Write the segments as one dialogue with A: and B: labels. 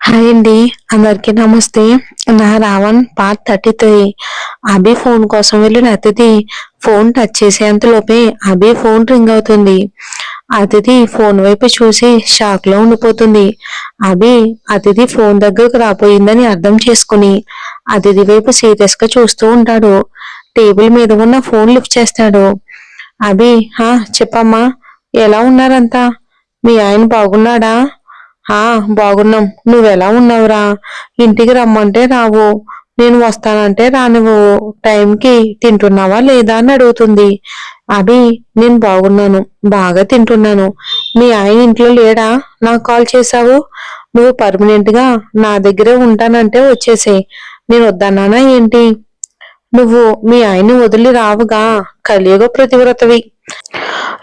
A: Hi అండి. అందరికీ నమస్తే. నా రావణ్ పార్ట్ 33. అభి ఫోన్ కోసం వెళ్ళిన అతిథి ఫోన్ టచ్ చేసేంతలోపే అభి ఫోన్ రింగ్ అవుతుంది. అతిథి ఫోన్ వైపు చూసి షాక్ లో ఉండిపోతుంది. అభి అతిథి ఫోన్ దగ్గరకు రాబోయిందని అర్థం చేసుకుని అతిథి వైపు సీరియస్ గా చూస్తూ ఉంటాడు. టేబుల్ మీద ఉన్న ఫోన్ లిఫ్ట్ చేస్తాడు. అభి, చెప్పమ్మా, ఎలా ఉన్నారంతా? మీ ఆయన బాగున్నాడా? బాగున్నాం. నువ్వెలా ఉన్నావురా? ఇంటికి రమ్మంటే రావు, నేను వస్తానంటే రానివ్వవు, టైంకి తింటున్నావా లేదా అని అడుగుతుంది. అభి, నేను బాగున్నాను, బాగా తింటున్నాను. మీ ఆయన ఇంట్లో లేడా? నాకు కాల్ చేశావు. నువ్వు పర్మనెంట్ గా నా దగ్గరే ఉంటానంటే వచ్చేసేయ్, నేను వద్దన్నానా ఏంటి? నువ్వు మీ ఆయన్ని వదిలి రావుగా, కలియుగ ప్రతివ్రతవి.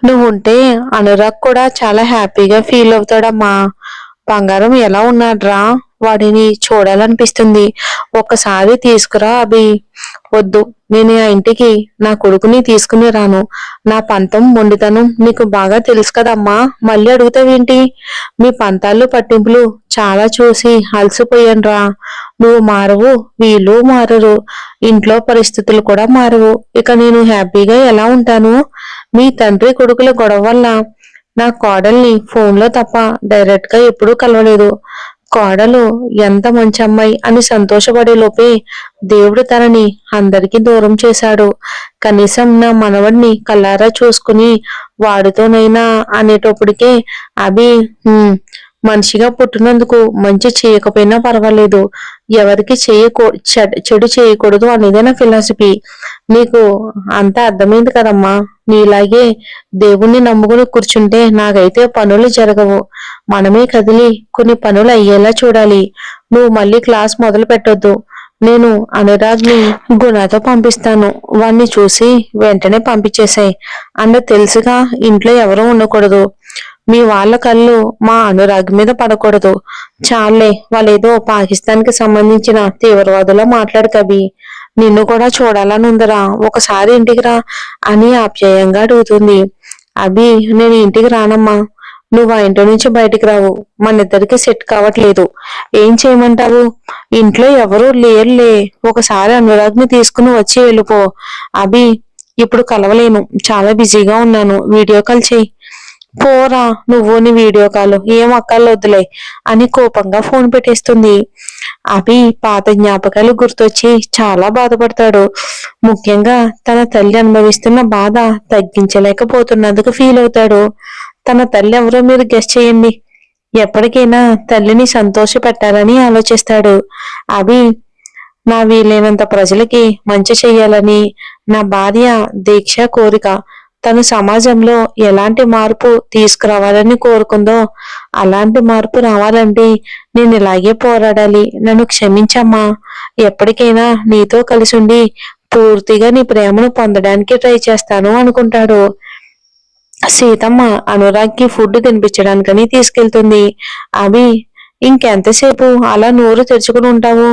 A: నువ్వుంటే అనురాగ్ కూడా చాలా హ్యాపీగా ఫీల్ అవుతాడమ్మా. బంగారం ఎలా ఉన్నాడ్రా? వాడిని చూడాలనిపిస్తుంది. ఒక్కసారి తీసుకురా అభి. వద్దు, నేను ఆ ఇంటికి నా కొడుకుని తీసుకుని రాను. నా పంతం మొండితనం నీకు బాగా తెలుసు కదమ్మా, మళ్ళీ అడుగుతావేంటి? మీ పంతాలు పట్టింపులు చాలా చూసి అలసిపోయానురా. నువ్వు మారవు, వీళ్ళు మారరు, ఇంట్లో పరిస్థితులు కూడా మారవు. ఇక నేను హ్యాపీగా ఎలా ఉంటాను? మీ తండ్రి కొడుకుల గొడవ వల్ల నా కోడల్ని ఫోన్లో తప్ప డైరెక్ట్ గా ఎప్పుడూ కలవలేదు. కోడలు ఎంత మంచి అమ్మాయి అని సంతోషపడే లోపే దేవుడు తనని అందరికీ దూరం చేశాడు. కనీసం నా మనవడిని కల్లారా చూసుకుని వాడితోనైనా అనేటప్పటికే అభి, మనిషిగా పుట్టినందుకు మంచి చేయకపోయినా పర్వాలేదు, ఎవరికి చెడు చేయకూడదు అనేదే నా ఫిలాసఫీ. నీకు అంతా అర్థమైంది కదమ్మా. నీలాగే దేవుణ్ణి నమ్ముకుని కూర్చుంటే నాకైతే పనులు జరగవు. మనమే కదిలి కొన్ని పనులు అయ్యేలా చూడాలి. నువ్వు మళ్ళీ క్లాస్ మొదలు పెట్టొద్దు. నేను అనురాగ్ని గుణతో పంపిస్తాను. వాణ్ణి చూసి వెంటనే పంపించేశాయి. అన్న తెలుసుగా, ఇంట్లో ఎవరూ ఉండకూడదు. మీ వాళ్ళ కళ్ళు మా అనురాగ్ మీద పడకూడదు. చాలే, వాళ్ళేదో పాకిస్తాన్ కి సంబంధించిన తీవ్రవాదులో మాట్లాడకవి. నిన్ను కూడా చూడాలని ఉందరా, ఒకసారి ఇంటికి రా అని ఆప్యాయంగా అడుగుతుంది. అభి, నేను ఇంటికి రానమ్మా. నువ్వు ఆ ఇంటి నుంచి బయటికి రావు. మన ఇద్దరికి సెట్ కావట్లేదు. ఏం చేయమంటావు? ఇంట్లో ఎవరూ లేరులే. ఒకసారి అనురాగ్ని తీసుకుని వచ్చి వెళ్ళిపో. అభి, ఇప్పుడు కలవలేను, చాలా బిజీగా ఉన్నాను, వీడియో కాల్ చెయ్యి. పోరా నువ్వు, నీ వీడియో కాల్ ఏం అక్కర్లొద్దులే అని కోపంగా ఫోన్ పెట్టేస్తుంది. అభి పాత జ్ఞాపకాలు గుర్తొచ్చి చాలా బాధపడతాడు. ముఖ్యంగా తన తల్లి అనుభవిస్తున్న బాధ తగ్గించలేకపోతున్నందుకు ఫీల్ అవుతాడు. తన తల్లి ఎవరో మీరు గెస్ చేయండి. ఎప్పటికైనా తల్లిని సంతోష పెట్టాలని ఆలోచిస్తాడు. అభి, నా వీలైనంత ప్రజలకి మంచి చెయ్యాలని నా భార్య దీక్ష కోరిక. తను సమాజంలో ఎలాంటి మార్పు తీసుకురావాలని కోరుకుందో అలాంటి మార్పు రావాలంటే నేను ఇలాగే పోరాడాలి. నన్ను క్షమించమ్మా. ఎప్పటికైనా నీతో కలిసి ఉండి పూర్తిగా నీ ప్రేమను పొందడానికి ట్రై చేస్తాను అనుకుంటాడు. సీతమ్మ అనురాగ్కి ఫుడ్ తినిపించడానికని తీసుకెళ్తుంది. అభి, ఇంకెంతసేపు అలా నోరు తెరుచుకుని ఉంటావు?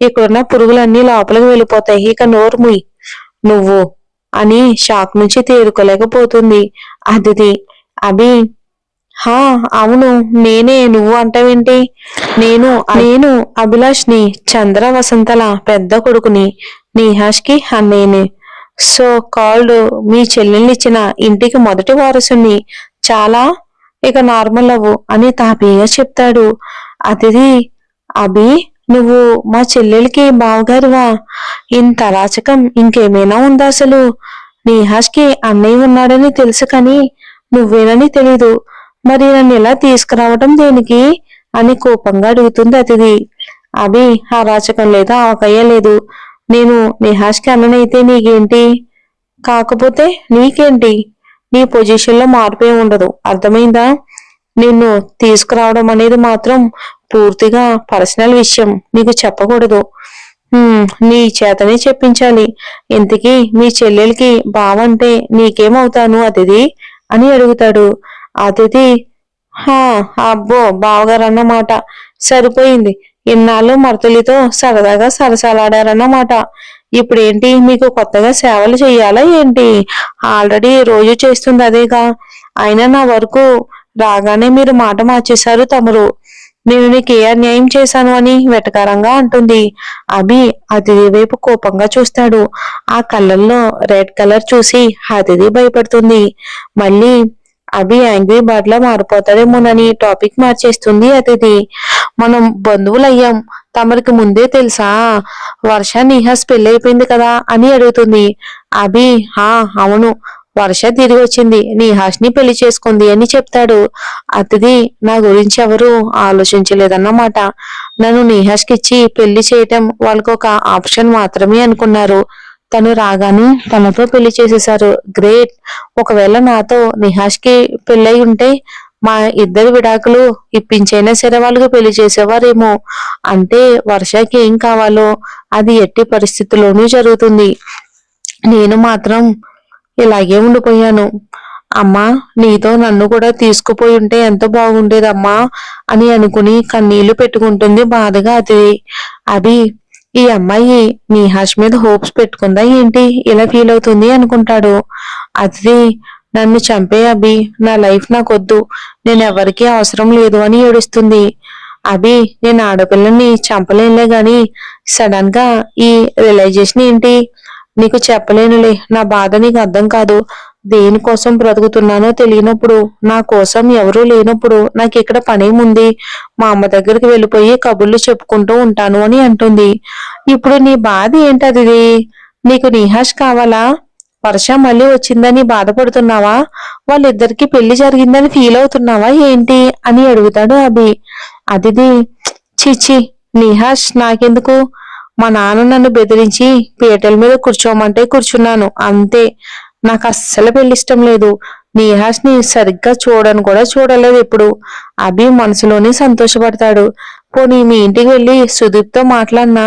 A: ఇక్కడున్న పురుగులన్నీ లోపలికి వెళ్ళిపోతాయి, ఇక నోరు ముయ్. నువ్వు అని షాక్ నుంచి తేరుకోలేకపోతుంది అదితి. అభి, అవును నేనే, నువ్వు అంటావేంటి? నేను నేను అభిలాష్ని, చంద్ర వసంతల పెద్ద కొడుకుని, నిహాష్కి అన్నయ్యని, సో కాల్డ్ మీ చెల్లెల్నిచ్చిన ఇంటికి మొదటి వారసుని. చాలా, ఇక నార్మల్ అవ్వు అని తాపీగా చెప్తాడు. అతిథి, అభి, నువ్వు మా చెల్లెలికి బావగారువా? ఇంత అరాచకం ఇంకేమైనా ఉందా అసలు? నిహాష్కి అన్నయ్య ఉన్నాడని తెలుసు కానీ నువ్వేనని తెలీదు. మరి నన్ను ఇలా తీసుకురావటం దేనికి అని కోపంగా అడుగుతుంది అతిథి. అభి, అరాచకం లేదు, ఆవకాయ లేదు. నేను నిహాష్కి అన్ననైతే నీకేంటి? కాకపోతే నీకేంటి? నీ పొజిషన్ లో మార్పే ఉండదు, అర్థమైందా? నిన్ను తీసుకురావడం అనేది మాత్రం పూర్తిగా పర్సనల్ విషయం, నీకు చెప్పకూడదు. నీ చేతనే చెప్పించాలి. ఇంతకీ మీ చెల్లెలకి బావంటే నీకేమవుతాను అతిథి అని అడుగుతాడు. అతిథి, అబ్బో బావగారు అన్నమాట, సరిపోయింది. ఇన్నాళ్ళు మరతలితో సరదాగా సరసాలాడారన్నమాట. ఇప్పుడేంటి, మీకు కొత్తగా సేవలు చెయ్యాలా ఏంటి? ఆల్రెడీ రోజు చేస్తుంది అదేగా. అయినా నా వరకు రాగానే మీరు మాట మార్చేశారు తమరు. నేను నీకు ఏ అన్యాయం చేశాను అని వెటకారంగా అంటుంది. అభి అతిథి వైపు కోపంగా చూస్తాడు. ఆ కళ్ళల్లో రెడ్ కలర్ చూసి అతిథి భయపడుతుంది. మళ్ళీ అభి యాంగ్రీ బర్డ్ లా మారిపోతాడేమోనని టాపిక్ మార్చేస్తుంది అతిథి. మనం బంధువులయ్యాం, తమరికి ముందే తెలుసా? వర్ష నిహాస్ పెళ్లి అయిపోయింది కదా అని అడుగుతుంది. అభి అవును, వర్ష తిరిగి వచ్చింది, నిహాస్ ని పెళ్లి చేసుకుంది అని చెప్తాడు. అతిథి నా గురించి ఎవరు ఆలోచించలేదన్నమాట. నన్ను నిహాస్ కి ఇచ్చి పెళ్లి చేయటం వాళ్ళకు ఒక ఆప్షన్ మాత్రమే అనుకున్నారు. తను రాగానే తనతో పెళ్లి చేసేశారు. గ్రేట్. ఒకవేళ నాతో నిహాస్ కి పెళ్ళై ఉంటే మా ఇద్దరి విడాకులు ఇప్పించైనా సరే వాళ్ళకి పెళ్లి చేసేవారేమో. అంటే వర్షకి ఏం కావాలో అది ఎట్టి పరిస్థితుల్లోనూ జరుగుతుంది. నేను మాత్రం ఇలాగే ఉండిపోయాను. అమ్మా, నీతో నన్ను కూడా తీసుకుపోయి ఉంటే ఎంత బాగుండేదమ్మా అని అనుకుని కన్నీళ్లు పెట్టుకుంటుంది బాధగా అతిథి. అది ఈ అమ్మాయి నిహాష్ మీద హోప్స్ పెట్టుకుందా ఏంటి ఇలా ఫీల్ అవుతుంది అనుకుంటాడు. అతిథి నన్ను చంపే అభి, నా లైఫ్ నాకొద్దు, నేను ఎవరికీ అవసరం లేదు అని ఏడుస్తుంది. అభి నేను ఆడపిల్లని చంపలేనులే గాని సడన్ గా ఈ రియలైజేషన్ ఏంటి? నీకు చెప్పలేనులే, నా బాధ నీకు అర్థం కాదు. దేనికోసం బ్రతుకుతున్నానో తెలియనప్పుడు, నా కోసం ఎవరూ లేనప్పుడు నాకు ఇక్కడ పనేముంది? మా అమ్మ దగ్గరికి వెళ్ళిపోయి కబుర్లు చెప్పుకుంటూ ఉంటాను అని అంటుంది. ఇప్పుడు నీ బాధ ఏంటది? నీకు నిహాష్ కావాలా? వర్ష మళ్ళీ వచ్చిందని బాధపడుతున్నావా? వాళ్ళిద్దరికి పెళ్లి జరిగిందని ఫీల్ అవుతున్నావా ఏంటి అని అడుగుతాడు అభి. అదిది చిచి, నిహాష్ నాకెందుకు? మా నాన్న నన్ను బెదిరించి పీటల మీద కూర్చోమంటే కూర్చున్నాను అంతే. నాకు అస్సలు పెళ్లి ఇష్టం లేదు. నిహాస్ ని సరిగ్గా చూడను కూడా చూడలేదు ఎప్పుడు. అభి మనసులోనే సంతోషపడతాడు. పోనీ మీ ఇంటికి వెళ్ళి సుదీప్తో మాట్లాడినా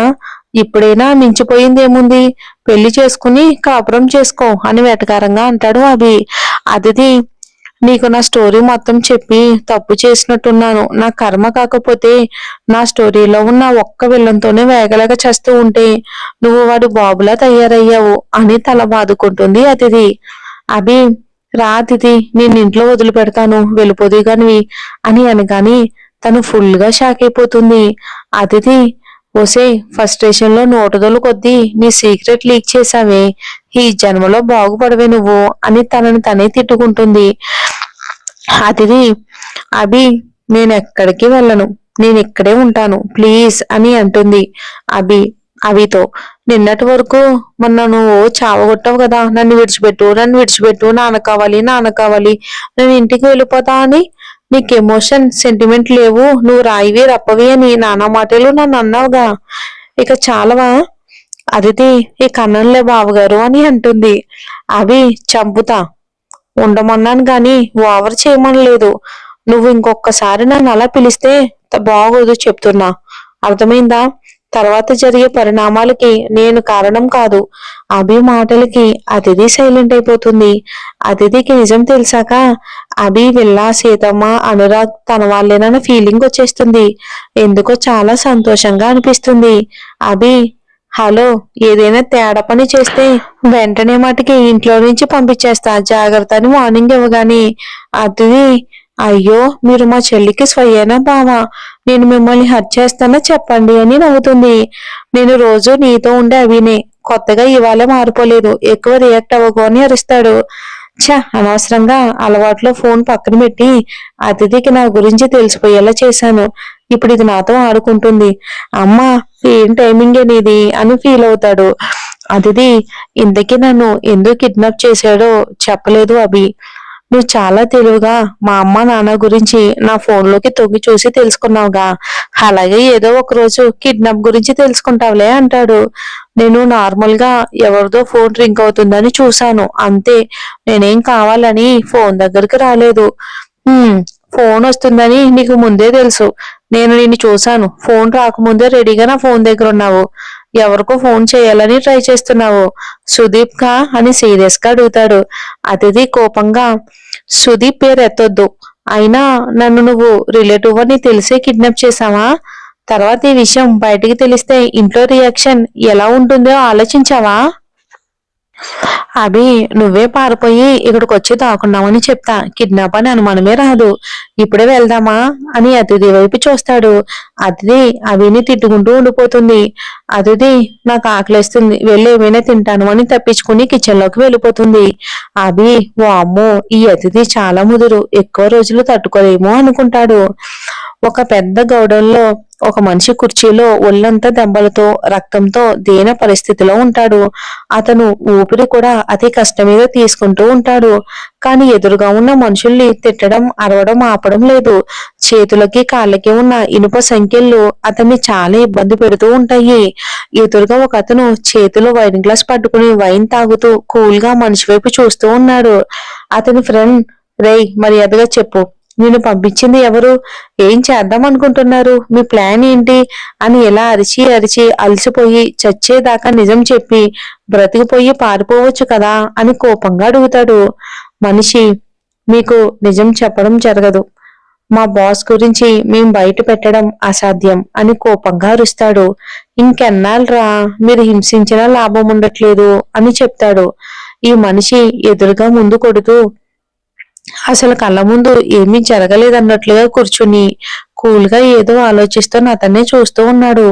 A: ఇప్పుడైనా మించిపోయిందేముంది? పెళ్లి చేసుకుని కాపురం చేసుకో అని వెటకారంగా అంటాడు అభి. అదితి నీకు నా స్టోరీ మొత్తం చెప్పి తప్పు చేసినట్టున్నాను. నా కర్మ కాకపోతే నా స్టోరీలో ఉన్న ఒక్క విల్లంతోనే వేగలేక చేస్తూ ఉంటే నువ్వు వాడి బాబులా తయారయ్యావు అని తల బాదుకుంటుంది అతిథి. అభి రా అతిథి, నేను ఇంట్లో వదిలిపెడతాను, వెళ్ళిపోదు కానివి అని అనగాని తను ఫుల్ గా షాక్ అయిపోతుంది. అతిథి ఓసే, ఫ్రస్ట్రేషన్ లో నోటుదోలు కొద్దీ నీ సీక్రెట్ లీక్ చేసావే, ఈ జన్మలో బాగుపడవే నువ్వు అని తనని తనే తిట్టుకుంటుంది. అతిథి అభి నేను ఎక్కడికి వెళ్ళను, నేను ఇక్కడే ఉంటాను ప్లీజ్ అని అంటుంది. అభితో నిన్నటి వరకు మొన్న నువ్వు చావగొట్టావు కదా, నన్ను విడిచిపెట్టు, నన్ను విడిచిపెట్టు, నాన్న కావాలి, నాన్న కావాలి, నేను ఇంటికి వెళ్ళిపోతా అని. నీకు ఎమోషన్ సెంటిమెంట్ లేవు, నువ్వు రాయివి రప్పవి అని నానా మాటలు నన్ను అన్నావుగా, ఇక చాలవా? అదితి ఈ కన్నంలే బావగారు అని అంటుంది. అవి చంపుతా, ఉండమన్నాను గాని ఓవర్ చేయమనలేదు. నువ్వు ఇంకొకసారి నన్ను అలా పిలిస్తే బాగోదు చెప్తున్నా, అర్థమైందా? తర్వాత జరిగే పరిణామాలకి నేను కారణం కాదు. అభి మాటలకి అతిథి సైలెంట్ అయిపోతుంది. అతిథికి నిజం తెలిసాక అభి, విల్లా, సీతమ్మ, అనురాగ్ తన వాళ్ళేనన్న ఫీలింగ్ వచ్చేస్తుంది. ఎందుకో చాలా సంతోషంగా అనిపిస్తుంది. అభి హలో, ఏదైనా తేడా పని చేస్తే వెంటనే మటుకి ఇంట్లో నుంచి పంపించేస్తా, జాగ్రత్త అని వార్నింగ్ ఇవ్వగాని అతిథి అయ్యో మీరు మా చెల్లికి స్వయ్యనా బావా, నేను మిమ్మల్ని హర్ట్ చేస్తానా చెప్పండి అని నవ్వుతుంది. నేను రోజు నీతో ఉండే అవినే, కొత్తగా ఇవాళ మారిపోలేదు, ఎక్కువ రియాక్ట్ అవ్వకు అని అరుస్తాడు. అనవసరంగా అలవాట్లో ఫోన్ పక్కన పెట్టి అతిథికి నా గురించి తెలిసిపోయేలా చేశాను. ఇప్పుడు ఇది నాతో ఆడుకుంటుంది. అమ్మా ఏం టైమింగ్ అనేది అని ఫీల్ అవుతాడు. అతిథి ఇంతకీ నన్ను ఎందుకు కిడ్నాప్ చేశాడో చెప్పలేదు అభి. నువ్వు చాలా తెలివిగా మా అమ్మ నాన్న గురించి నా ఫోన్లోకి తొంగి చూసి తెలుసుకున్నావుగా, అలాగే ఏదో ఒక రోజు కిడ్నాప్ గురించి తెలుసుకుంటావులే అంటాడు. నేను నార్మల్ గా ఎవరిదో ఫోన్ రింగ్ అవుతుందని చూశాను అంతే, నేనేం కావాలని ఫోన్ దగ్గరికి రాలేదు. ఫోన్ వస్తుందని నీకు ముందే తెలుసు, నేను నిన్ను చూశాను, ఫోన్ రాకముందే రెడీగా నా ఫోన్ దగ్గర ఉన్నావు, ఎవరికో ఫోన్ చేయాలని ట్రై చేస్తున్నావు, సుదీప్ కా అని సీరియస్ గా అడుగుతాడు. అతిథి కోపంగా సుదీప్ పేరు ఎత్తొద్దు, అయినా నన్ను నువ్వు రిలేటివ్ అని తెలిసే కిడ్నాప్ చేశావా? తర్వాత ఈ విషయం బయటికి తెలిస్తే ఇంట్లో రియాక్షన్ ఎలా ఉంటుందో ఆలోచించావా? అభి, నువ్వే పారిపోయి ఇక్కడికి వచ్చి దాక్కున్నావని చెప్తా. కిడ్నాప్ అని అనుమానమే రాదు. ఇప్పుడే వెళ్దామా అని అతిథి వైపు చూస్తాడు. అతిథి అభిని తిట్టుకుంటూ ఉండిపోతుంది. అతిథి, నాకు ఆకలేస్తుంది, వెళ్ళి ఏమైనా తింటాను అని తప్పించుకుని కిచెన్ లోకి వెళ్ళిపోతుంది. అభి, ఓ అమ్మో, ఈ అతిథి చాలా ముదురు, ఎక్కువ రోజులు తట్టుకోలేమో అనుకుంటాడు. ఒక పెద్ద గౌడంలో ఒక మనిషి కుర్చీలో ఒళ్ళంతా దెబ్బలతో రక్తంతో దీన పరిస్థితిలో ఉంటాడు. అతను ఊపిరి కూడా అతి కష్టం మీద తీసుకుంటూ ఉంటాడు. కానీ ఎదురుగా ఉన్న మనుషుల్ని తిట్టడం అరవడం ఆపడం లేదు. చేతులకి కాళ్ళకి ఉన్న ఇనుప సంఖ్యలు అతన్ని చాలా ఇబ్బంది పెడుతూ ఉంటాయి. ఎదురుగా ఒక అతను చేతిలో వైన్ గ్లాస్ పట్టుకుని వైన్ తాగుతూ కూల్ గా మనిషి వైపు చూస్తూ ఉన్నాడు. అతని ఫ్రెండ్, రేయ్, మర్యాదగా చెప్పు, నిన్ను పంపించింది ఎవరు? ఏం చేద్దాం అనుకుంటున్నారు? మీ ప్లాన్ ఏంటి అని ఎలా అరిచి అరిచి అలసిపోయి చచ్చేదాకా నిజం చెప్పి బ్రతికిపోయి పారిపోవచ్చు కదా అని కోపంగా అడుగుతాడు. మనిషి, మీకు నిజం చెప్పడం జరగదు. మా బాస్ గురించి మేం బయట పెట్టడం అసాధ్యం అని కోపంగా అరుస్తాడు. ఇంకెన్నాళ్ళరా, మీరు హింసించినా లాభం ఉండట్లేదు అని చెప్తాడు. ఈ మనిషి ఎదురుగా ముందు కొడుతూ అసలు కళ్ళ ముందు ఏమీ జరగలేదన్నట్లుగా కూర్చుని కూల్ గా ఏదో ఆలోచిస్తూ అతన్నే చూస్తూ ఉన్నాడు.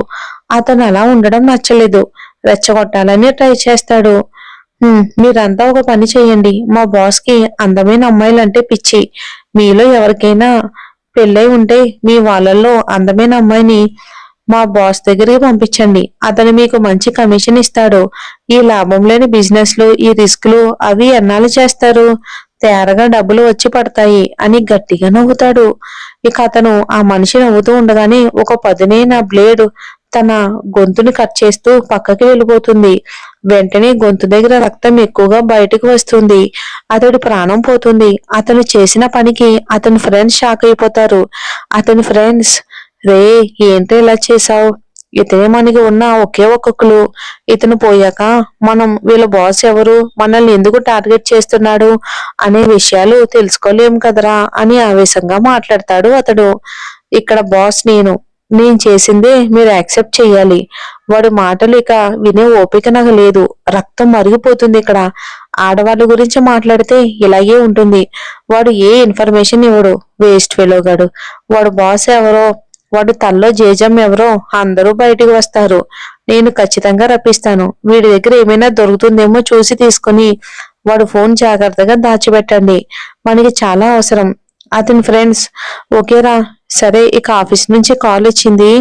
A: అతను అలా ఉండడం నచ్చలేదు. రెచ్చగొట్టాలని ట్రై చేస్తాడు. మీరంతా ఒక పని చేయండి. మా బాస్ కి అందమైన అమ్మాయిలంటే పిచ్చి. మీలో ఎవరికైనా పెళ్ళై ఉంటే మీ వాళ్ళల్లో అందమైన అమ్మాయిని మా బాస్ దగ్గరికి పంపించండి. అతను మీకు మంచి కమిషన్ ఇస్తాడు. ఈ లాభం లేని బిజినెస్లు, ఈ రిస్కులు అవి ఎన్నాళ్ళు చేస్తారు? తేరగా డబ్బులు వచ్చి పడతాయి అని గట్టిగా నవ్వుతాడు. ఇక అతను ఆ మనిషి నవ్వుతూ ఉండగానే ఒక పదునైన బ్లేడ్ తన గొంతుని కట్ చేస్తూ పక్కకి వెళ్ళిపోతుంది. వెంటనే గొంతు దగ్గర రక్తం ఎక్కువగా బయటకు వస్తుంది. అతడి ప్రాణం పోతుంది. అతను చేసిన పనికి అతని ఫ్రెండ్స్ షాక్ అయిపోతారు. అతని ఫ్రెండ్స్, రే, ఏంటో ఇలా చేసావు? ఇతనే మనకి ఉన్న ఒకే ఒక్కొక్కలు. ఇతను పోయాక మనం వీళ్ళ బాస్ ఎవరు, మనల్ని ఎందుకు టార్గెట్ చేస్తున్నాడు అనే విషయాలు తెలుసుకోలేం కదరా అని ఆవేశంగా మాట్లాడతాడు అతడు. ఇక్కడ బాస్ నేను చేసిందే మీరు యాక్సెప్ట్ చెయ్యాలి. వాడి మాటలు ఇక వినే ఓపిక నాకు లేదు. రక్తం మరిగిపోతుంది ఇక్కడ. ఆడవాళ్ళ గురించి మాట్లాడితే ఇలాగే ఉంటుంది. వాడు ఏ ఇన్ఫర్మేషన్ ఇవ్వడు. వేస్ట్ ఫెలోగాడు. వాడు బాస్ ఎవరో, వాడు తల్లో జేజం ఎవరో అందరూ బయటికి వస్తారు. నేను ఖచ్చితంగా రప్పిస్తాను. వీడి దగ్గర ఏమైనా దొరుకుతుందేమో చూసి తీసుకుని వాడు ఫోన్ జాగ్రత్తగా దాచిపెట్టండి. మనకి చాలా అవసరం. అతని ఫ్రెండ్స్, ఓకేరా, సరే, ఇక ఆఫీస్ నుంచి కాల్ వచ్చింది.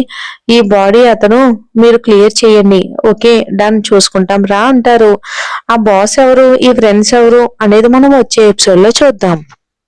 A: ఈ బాడీ అతను మీరు క్లియర్ చేయండి. ఓకే, డన్, చూసుకుంటాం రా అంటారు. ఆ బాస్ ఎవరు, ఈ ఫ్రెండ్స్ ఎవరు అనేది మనం వచ్చే ఎపిసోడ్ లో చూద్దాం.